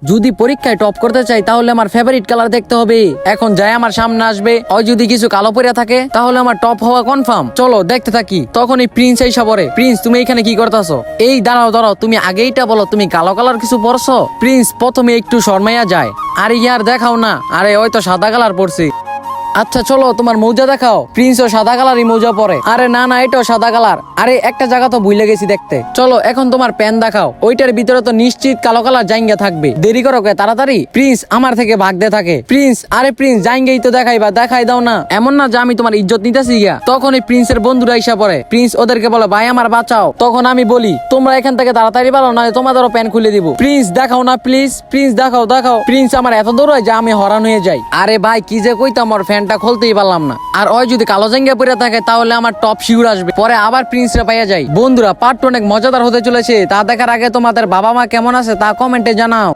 যদি পরীক্ষায় টপ করতে চাই তাহলে আমার ফেভারিট কালার দেখতে হবে। এখন যাই আমার সামনে আসবে, ওই যদি কিছু কালো পরে থাকে তাহলে আমার টপ হওয়া কনফার্ম। চলো দেখতে থাকি। তখন এই প্রিন্স এসে পড়ে। প্রিন্স তুমি এখানে কি করতেছো? এই দাঁড়াও দাঁড়াও, তুমি আগেইটা বলো তুমি কালো কালার কিছু পরছো? প্রিন্স প্রথমে একটু শর্মাইয়া যায়। আরে ইয়ার দেখাও না, আরে ওই তো সাদা কালার পরছি। আচ্ছা চলো তোমার মৌজা দেখাও। প্রিন্সও সাদা কালারই মৌজা পরে। আরে না না, এটাও সাদা কালার। আরে একটা জায়গা তো ভুলে গেছি দেখতে। চলো এখন তোমার প্যান দেখাও। ওইটার ভিতরে তো নিশ্চিত কালো কালার জাইঙ্গা থাকবে। দেরি করো কে, তাড়াতাড়ি। প্রিন্স আমার থেকে ভাগতে থাকে। প্রিন্স আরে প্রিন্স জাইঙ্গেই তো দেখাইবা, দেখাই দাও না। এমন না যে আমি তোমার ইজ্জত নিতেছি গিয়া। তখন এই প্রিন্সের বন্ধুরা আইসা পড়ে। প্রিন্স ওদেরকে বলে ভাই আমার বাঁচাও। তখন আমি বলি তোমরা এখান থেকে তাড়াতাড়ি পারো না তোমাদেরও প্যান খুলে দিব। প্রিন্স দেখাও না প্লিজ, প্রিন্স দেখাও দেখাও। প্রিন্স আমার এত দৌড়ায় যে আমি হরান হয়ে যাই। আরে ভাই কি যে কইতাম, আমার ফ্যানটা খুলতেই পারলাম না। আর ওই যদি কালো জাঙ্গা পরে থাকে তাহলে আমার টপ শিউর আসবে। পরে আবার প্রিন্সরা পাইয়া যায়। বন্ধুরা পার্ট 2 অনেক মজাদার হতে চলেছে। তা দেখার আগে তোমাদের বাবা মা কেমন আছে তা কমেন্টে জানাও।